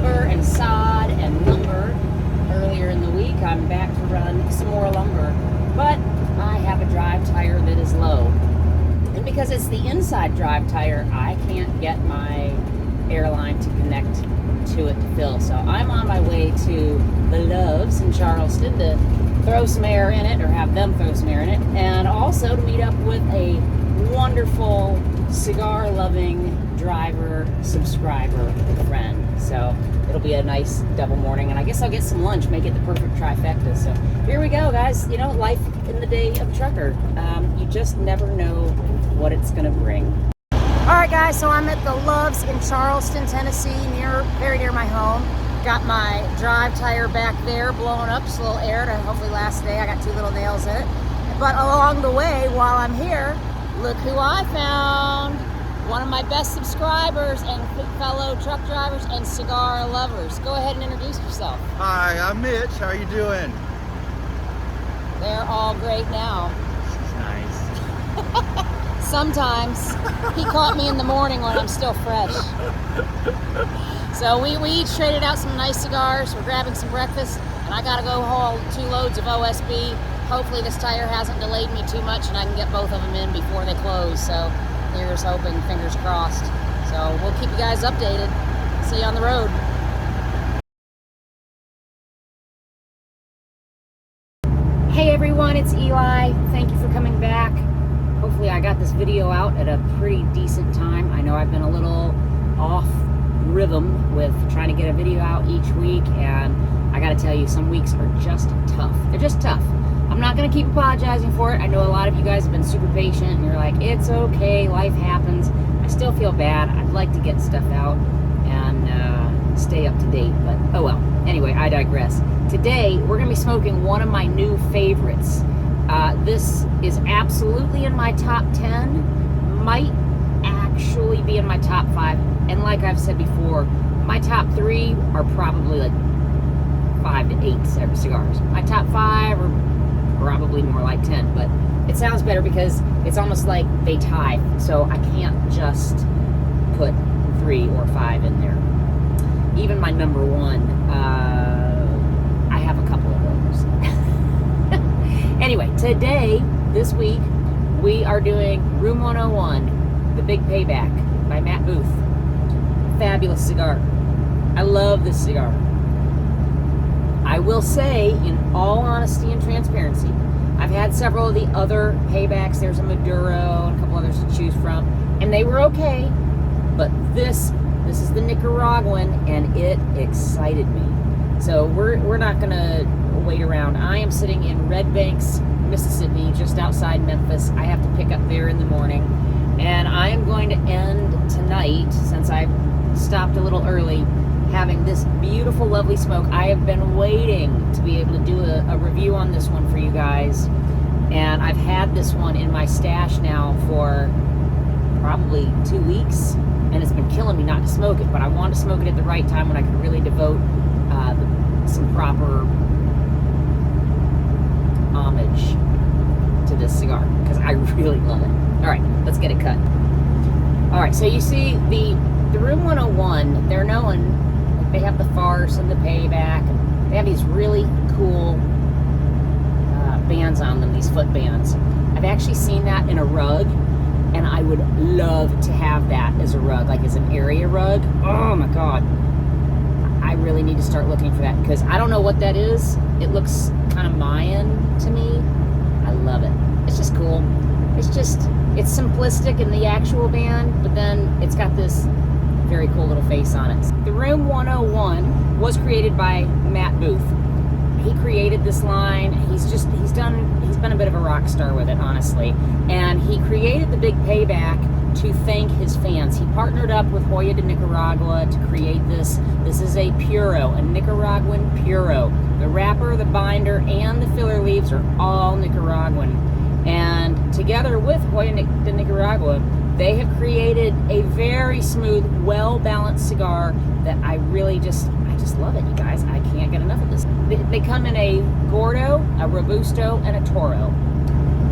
timber and sod and lumber. Earlier in the week, I'm back to run some more lumber, but I have a drive tire that is low. And because it's the inside drive tire, I can't get my airline to connect to it to fill. So I'm on my way to the Loves in Charleston to throw some air in it, or have them throw some air in it, and also to meet up with a wonderful cigar loving driver, subscriber, friend. So it'll be a nice double morning, and I guess I'll get some lunch, make it the perfect trifecta. So here we go, guys. You know, life in the day of trucker. You just never know what it's gonna bring. All right, guys, so I'm at the Loves in Charleston, Tennessee, very near my home. Got my drive tire back there blowing up, just a little air to hopefully last day. I got 2 little nails in it. But along the way, while I'm here, look who I found. One of my best subscribers and fellow truck drivers and cigar lovers. Go ahead and introduce yourself. Hi, I'm Mitch. How are you doing? They're all great now. Nice. Sometimes. He caught me in the morning when I'm still fresh. So we each traded out some nice cigars. We're grabbing some breakfast, and I gotta go haul 2 loads of OSB. Hopefully this tire hasn't delayed me too much and I can get both of them in before they close. So here's hoping, fingers crossed. So we'll keep you guys updated. See you on the road. Hey everyone, it's Eli. Thank you for coming back. Hopefully I got this video out at a pretty decent time. I know I've been a little off rhythm with trying to get a video out each week, and I gotta tell you, some weeks are just tough. They're just tough. I'm not gonna keep apologizing for it. I know a lot of you guys have been super patient and you're like, it's okay, life happens. I still feel bad. I'd like to get stuff out and stay up to date, but oh well. Anyway, I digress. Today, we're gonna be smoking one of my new favorites. This is absolutely in my top 10, might actually be in my top 5, and like I've said before, my top 3 are probably like 5 to 8 cigars. My top 5 are probably more like 10, but it sounds better because it's almost like they tie, so I can't just put 3 or 5 in there. Even my number 1, I have a couple of those. Anyway, today, this week, we are doing Room 101, the Big Payback by Matt Booth. Fabulous cigar. I love this cigar. I will say, in all honesty and transparency, I've had several of the other paybacks. There's a Maduro and a couple others to choose from, and they were okay, but this is the Nicaraguan, and it excited me. So we're not gonna wait around. I am sitting in Red Banks, Mississippi, just outside Memphis. I have to pick up there in the morning, and I am going to end tonight, since I stopped a little early, having this beautiful, lovely smoke. I have been waiting to be able to do a review on this one for you guys, and I've had this one in my stash now for probably 2 weeks, and it's been killing me not to smoke it, but I want to smoke it at the right time when I can really devote some proper homage to this cigar, because I really love it. All right, let's get it cut. All right, so you see the Room 101, they're known, they have the farce and the payback, and they have these really cool bands on them, these foot bands. I've actually seen that in a rug, and I would love to have that as a rug, like as an area rug. Oh my God. I really need to start looking for that, because I don't know what that is. It looks kind of Mayan to me. I love it. It's just cool. It's simplistic in the actual band, but then it's got this very cool little face on it. The Room 101 was created by Matt Booth. He created this line. He's been a bit of a rock star with it, honestly. And he created the Big Payback to thank his fans. He partnered up with Joya de Nicaragua to create this. This is a Puro, a Nicaraguan Puro. The wrapper, the binder, and the filler leaves are all Nicaraguan. And together with Joya de Nicaragua, they have created a very smooth, well-balanced cigar that I just love it, you guys. I can't get enough of this. They come in a Gordo, a Robusto, and a Toro.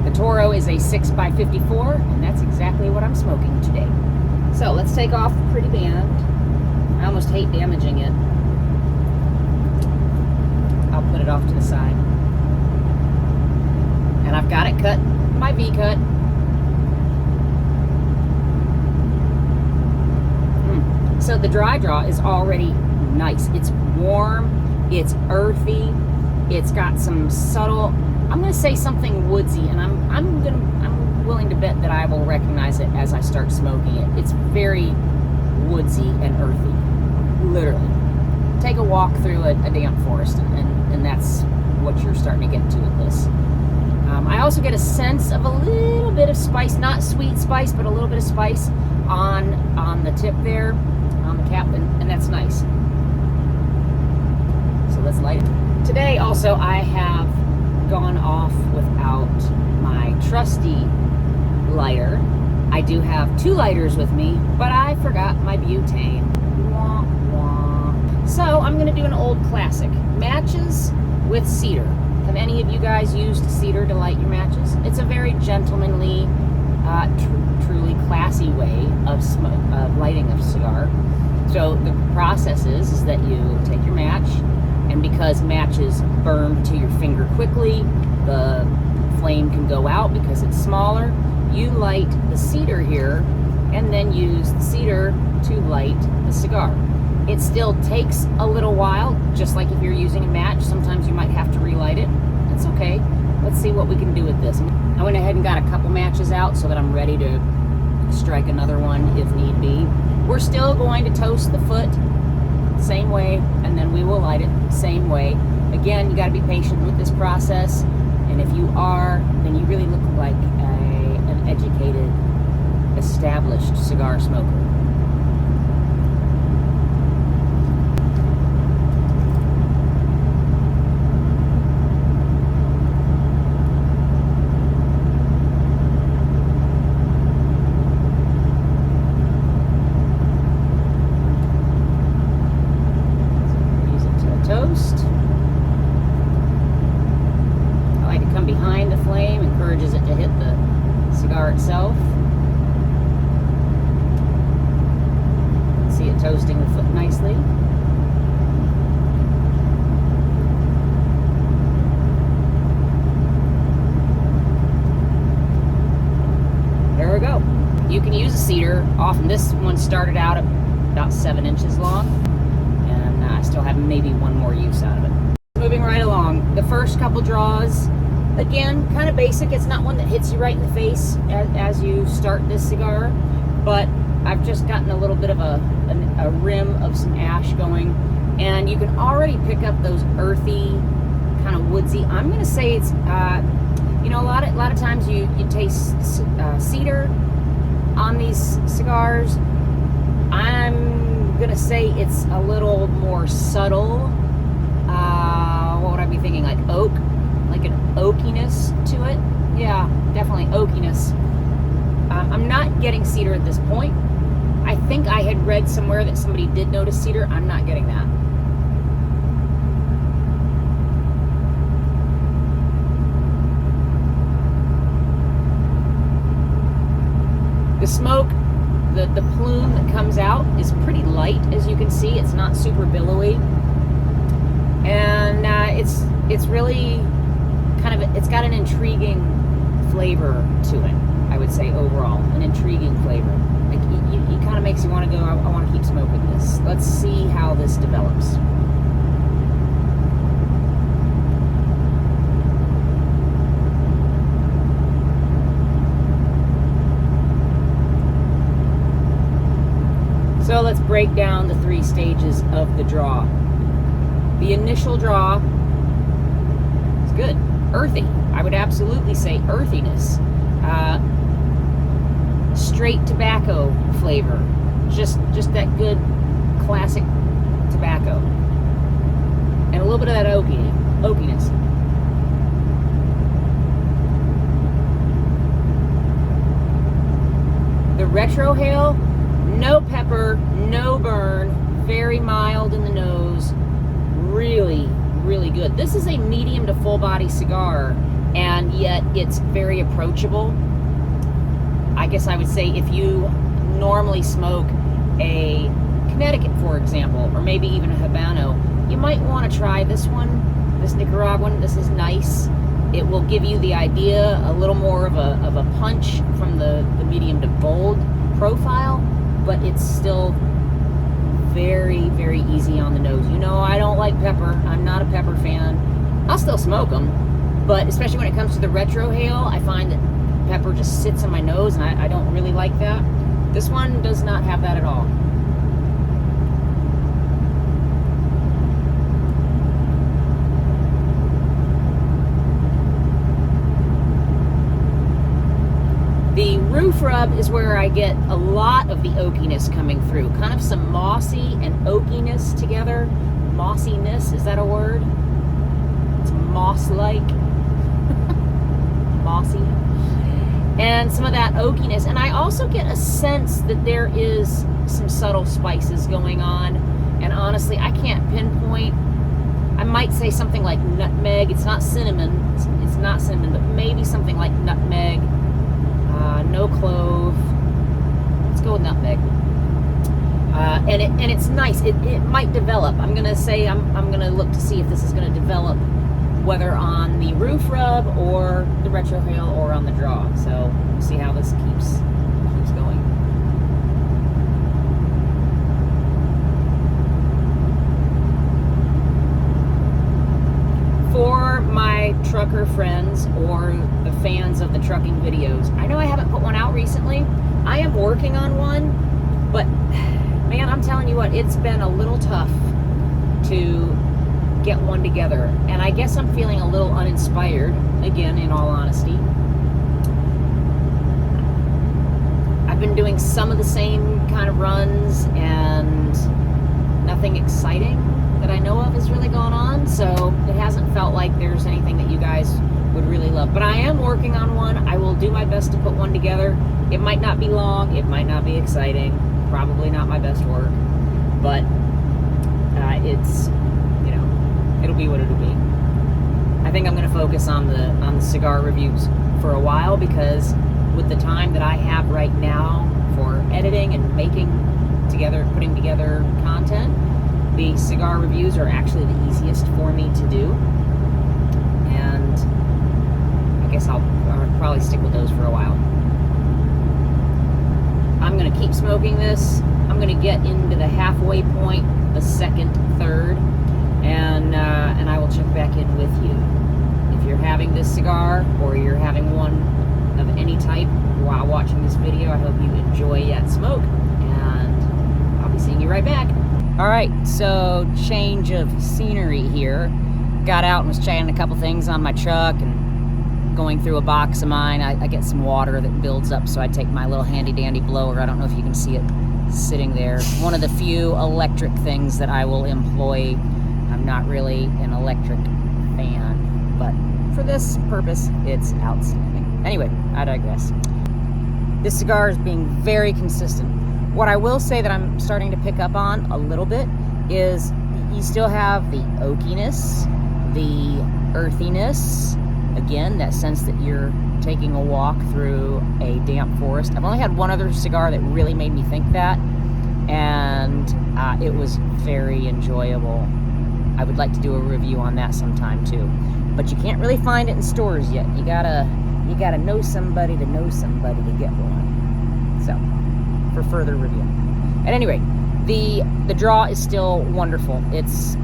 The Toro is a 6x54, and that's exactly what I'm smoking today. So let's take off the pretty band. I almost hate damaging it. I'll put it off to the side. And I've got it cut, my V-cut. So the dry draw is already nice. It's warm, it's earthy, it's got some subtle, I'm gonna say something woodsy, and I'm willing to bet that I will recognize it as I start smoking it. It's very woodsy and earthy, literally. Take a walk through a damp forest, and that's what you're starting to get to with this. I also get a sense of a little bit of spice, not sweet spice, but a little bit of spice on the tip there, on the cap, and that's nice. So let's light it. Today also I have gone off without my trusty lighter. I do have 2 lighters with me, but I forgot my butane. Wah, wah. So I'm gonna do an old classic, matches with cedar. Have any of you guys used cedar to light your matches? It's a very gentlemanly, truly classy way of lighting a cigar. So the process is that you take your match, and because matches burn to your finger quickly, the flame can go out because it's smaller. You light the cedar here, and then use the cedar to light the cigar. It still takes a little while, just like if you're using a match. Sometimes you might have to relight it. It's okay. Let's see what we can do with this. I went ahead and got a couple matches out so that I'm ready to strike another one if need be. We're still going to toast the foot same way, and then we will light it same way. Again, you got to be patient with this process, and if you are, then you really look like an educated, established cigar smoker. Toast. I like to come behind the flame, encourages it to hit the cigar itself. See it toasting the foot nicely. There we go. You can use a cedar. Often this one started out at about 7 inches long. I still have maybe one more use out of it. Moving right along, the first couple draws, again, kind of basic. It's not one that hits you right in the face as you start this cigar, but I've just gotten a little bit of a rim of some ash going, and you can already pick up those earthy, kind of woodsy. I'm gonna say it's, you know, a lot of times you taste cedar on these cigars. I'm gonna say it's a little more subtle. What would I be thinking? Like oak, like an oakiness to it. Yeah, definitely oakiness. I'm not getting cedar at this point. I think I had read somewhere that somebody did notice cedar. I'm not getting that. The smoke, the plume that comes out is pretty light, as you can see. It's not super billowy, and it's really kind of, it's got an intriguing flavor to it. I would say overall, an intriguing flavor. Like it kind of makes you want to go, I want to keep smoking this. Let's see how this develops. So let's break down the 3 stages of the draw. The initial draw is good. Earthy. I would absolutely say earthiness. Straight tobacco flavor. Just that good classic tobacco. And a little bit of that oakiness. The retrohale, no pepper, no burn, very mild in the nose, really, really good. This is a medium to full body cigar, and yet it's very approachable. I guess I would say if you normally smoke a Connecticut, for example, or maybe even a Habano, you might want to try this one. This Nicaraguan, this is nice. It will give you the idea, a little more of a punch from the medium to bold profile, but it's still very, very easy on the nose. You know, I don't like pepper. I'm not a pepper fan. I'll still smoke them, but especially when it comes to the retrohale, I find that pepper just sits in my nose, and I don't really like that. This one does not have that at all. The roof rub is where I get a lot of the oakiness coming through. Kind of some mossy and oakiness together. Mossiness, is that a word? It's moss-like. Mossy. And some of that oakiness. And I also get a sense that there is some subtle spices going on. And honestly, I can't pinpoint. I might say something like nutmeg. It's not cinnamon. It's not cinnamon, but maybe something like nutmeg. No clove. Let's go with nutmeg. And it's nice. It might develop. I'm gonna say I'm gonna look to see if this is gonna develop, whether on the roof rub or the retrohale or on the draw. So we'll see how this keeps going. For my trucker friends or the fans of the trucking videos, I know I haven't put one out recently. I am working on one, but man, I'm telling you what, it's been a little tough to get one together. And I guess I'm feeling a little uninspired, again, in all honesty. I've been doing some of the same kind of runs and nothing exciting that I know of has really gone on, so it hasn't felt like there's anything that you guys would really love. But I am working on one. I will do my best to put one together. It might not be long, it might not be exciting, probably not my best work, but it's, you know, it'll be what it'll be. I think I'm going to focus on the cigar reviews for a while, because with the time that I have right now for editing and putting together content, the cigar reviews are actually the easiest for me to do, and I guess I'll probably stick with those for a while. I'm going to keep smoking this. I'm going to get into the halfway point, the second, third, and I will check back in with you. If you're having this cigar or you're having one of any type while watching this video, I hope you enjoy that smoke, and I'll be seeing you right back. All right, so change of scenery here. Got out and was checking a couple things on my truck and going through a box of mine. I get some water that builds up, so I take my little handy dandy blower. I don't know if you can see it sitting there. One of the few electric things that I will employ. I'm not really an electric fan, but for this purpose, it's outstanding. Anyway, I digress. This cigar is being very consistent. What I will say that I'm starting to pick up on a little bit is you still have the oakiness, the earthiness, again, that sense that you're taking a walk through a damp forest. I've only had one other cigar that really made me think that, and it was very enjoyable. I would like to do a review on that sometime too, but you can't really find it in stores yet. You gotta know somebody to know somebody to get one. So, for further review. At any rate, the draw is still wonderful. It's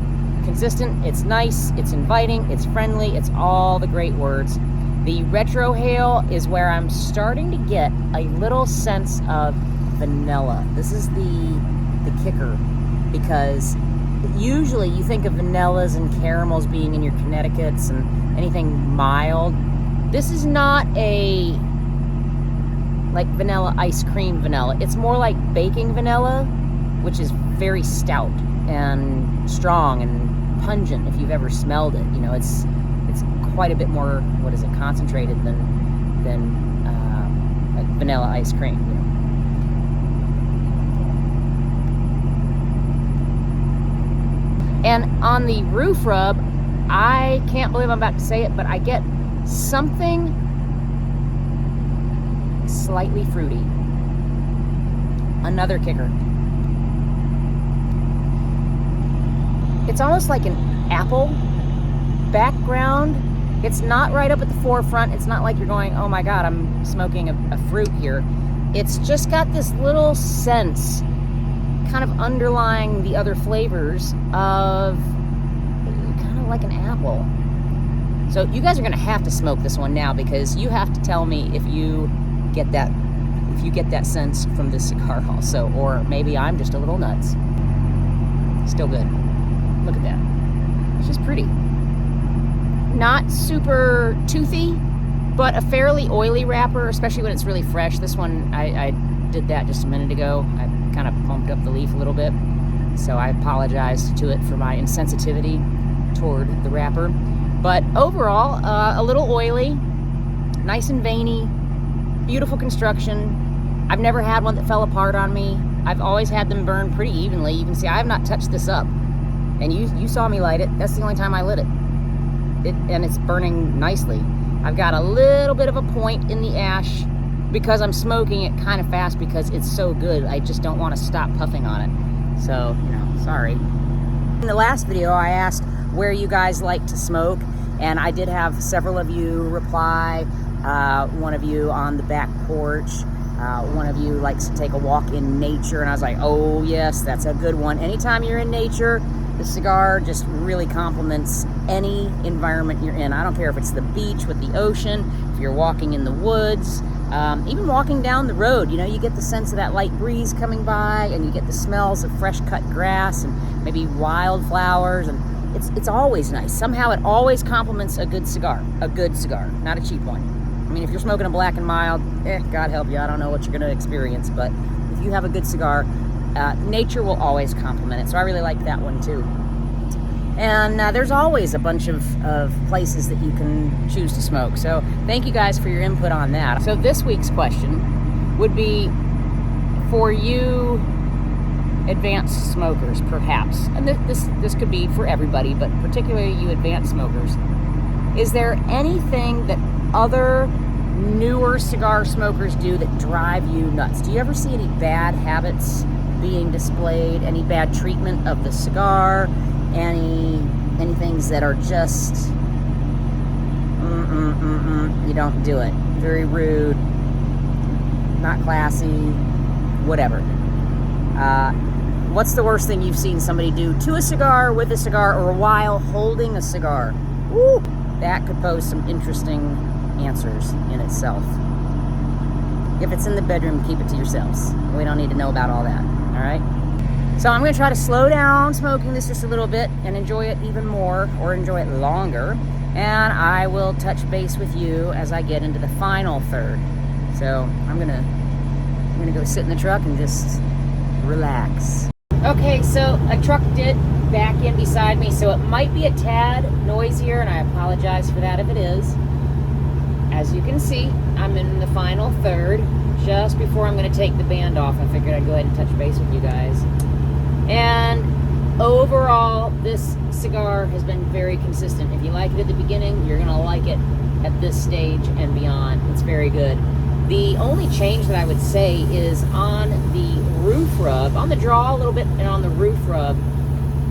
consistent, it's nice, it's inviting, it's friendly, it's all the great words. The retrohale is where I'm starting to get a little sense of vanilla. This is the kicker, because usually you think of vanillas and caramels being in your Connecticut's and anything mild. This is not a like vanilla ice cream vanilla. It's more like baking vanilla, which is very stout and strong and pungent if you've ever smelled it. You know, it's quite a bit more, concentrated than like vanilla ice cream. You know? And on the roof rub, I can't believe I'm about to say it, but I get something slightly fruity. Another kicker. It's almost like an apple background. It's not right up at the forefront. It's not like you're going, oh my God, I'm smoking a fruit here. It's just got this little sense, kind of underlying the other flavors of kind of like an apple. So you guys are gonna have to smoke this one now, because you have to tell me if you get that sense from this cigar also, or maybe I'm just a little nuts. Still good. Look at that. It's just pretty. Not super toothy, but a fairly oily wrapper, especially when it's really fresh. This one, I did that just a minute ago. I kind of pumped up the leaf a little bit, so I apologized to it for my insensitivity toward the wrapper. But overall, a little oily, nice and veiny, beautiful construction. I've never had one that fell apart on me. I've always had them burn pretty evenly. You can see I have not touched this up. And you saw me light it. That's the only time I lit it. And it's burning nicely. I've got a little bit of a point in the ash because I'm smoking it kind of fast because it's so good. I just don't want to stop puffing on it. So, sorry. In the last video, I asked where you guys like to smoke, and I did have several of you reply. One of you on the back porch. One of you likes to take a walk in nature, and I was like, oh yes, that's a good one. Anytime you're in nature, the cigar just really complements any environment you're in. I don't care if it's the beach with the ocean, if you're walking in the woods, even walking down the road. You get the sense of that light breeze coming by, and you get the smells of fresh cut grass and maybe wildflowers, and it's always nice. Somehow it always complements a good cigar, not a cheap one. I mean, if you're smoking a Black and Mild, God help you, I don't know what you're going to experience, but if you have a good cigar, nature will always complement it. So I really like that one too. And there's always a bunch of places that you can choose to smoke. So thank you guys for your input on that. So this week's question would be for you advanced smokers, perhaps. And this could be for everybody, but particularly you advanced smokers. Is there anything that other newer cigar smokers do that drive you nuts? Do you ever see any bad habits being displayed? Any bad treatment of the cigar? Any things that are just you don't do it. Very rude, not classy, whatever. What's the worst thing you've seen somebody do to a cigar, with a cigar, or while holding a cigar? Woo! That could pose some interesting answers in itself. If it's in the bedroom, keep it to yourselves. We don't need to know about all that, all right? So I'm going to try to slow down smoking this just a little bit and enjoy it even more, or enjoy it longer. And I will touch base with you as I get into the final third. So I'm gonna go sit in the truck and just relax. Okay, so a truck did back in beside me, so it might be a tad noisier, and I apologize for that if it is. As you can see, I'm in the final third. Just before I'm going to take the band off, I figured I'd go ahead and touch base with you guys. And overall, this cigar has been very consistent. If you like it at the beginning, you're going to like it at this stage and beyond. It's very good. The only change that I would say is on the roof rub, on the draw a little bit, and on the roof rub,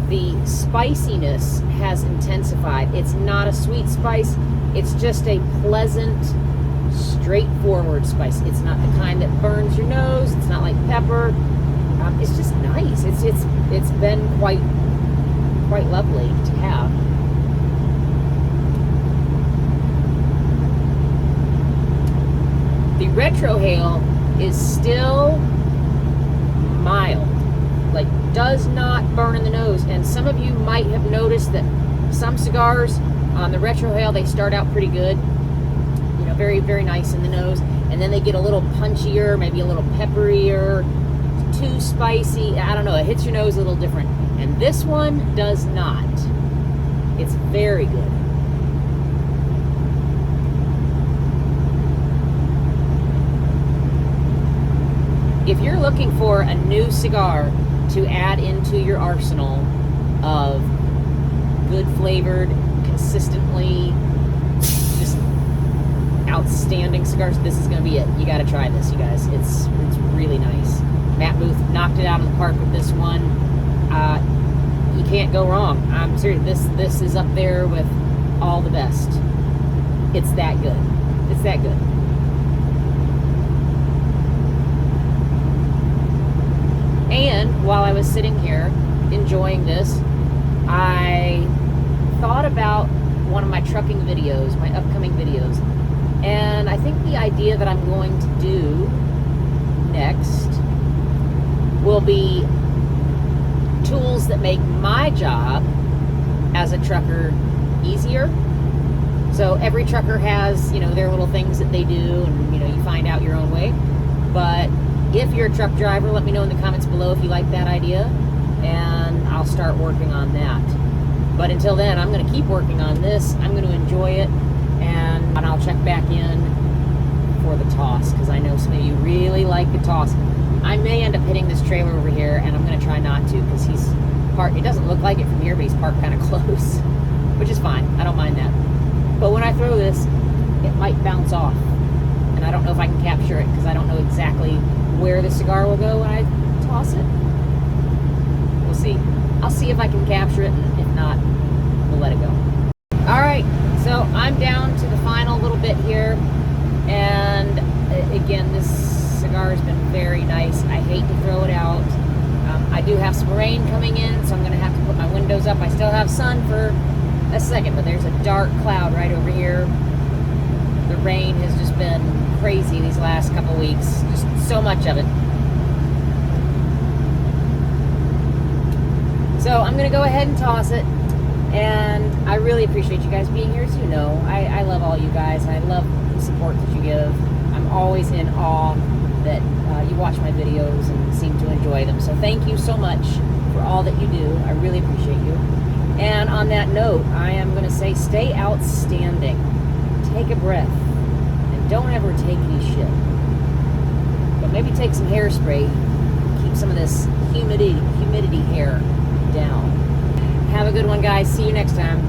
the spiciness has intensified. It's not a sweet spice. It's just a pleasant, straightforward spice. It's not the kind that burns your nose. It's not like pepper. It's just nice. It's been quite lovely to have. The retrohale is still mild, like does not burn in the nose. And some of you might have noticed that some cigars on the retrohale, they start out pretty good, very, very nice in the nose, and then they get a little punchier, maybe a little pepperier, too spicy. I don't know, it hits your nose a little different. And this one does not. It's very good. If you're looking for a new cigar to add into your arsenal of good flavored, consistently just outstanding cigars, this is going to be it. You got to try this, you guys. It's really nice. Matt Booth knocked it out of the park with this one. You can't go wrong. I'm serious. This is up there with all the best. It's that good. It's that good. And while I was sitting here enjoying this, I thought about one of my trucking videos, my upcoming videos. And I think the idea that I'm going to do next will be tools that make my job as a trucker easier. So every trucker has, their little things that they do, and, you find out your own way. But if you're a truck driver, let me know in the comments below if you like that idea, and I'll start working on that. But until then, I'm going to keep working on this. I'm going to enjoy it, and I'll check back in for the toss, because I know some of you really like the toss. I may end up hitting this trailer over here, and I'm going to try not to, because he's parked. It doesn't look like it from here, but he's parked kind of close, which is fine. I don't mind that. But when I throw this, it might bounce off, and I don't know if I can capture it, because I don't know exactly where the cigar will go when I toss it. We'll see. I'll see if I can capture it, and if not, we'll let it go. Alright, so I'm down to the final little bit here, and again, this cigar has been very nice. I hate to throw it out. I do have some rain coming in, so I'm going to have to put my windows up. I still have sun for a second, but there's a dark cloud right over here. The rain has just been crazy these last couple weeks. Just so much of it. So I'm going to go ahead and toss it. And I really appreciate you guys being here. As you know, I love all you guys. I love the support that you give. I'm always in awe that you watch my videos and seem to enjoy them. So thank you so much for all that you do. I really appreciate you. And on that note, I am going to say stay outstanding. Take a breath. And don't ever take any shit. But maybe take some hairspray. Keep some of this humidity hair down. Have a good one, guys. See you next time.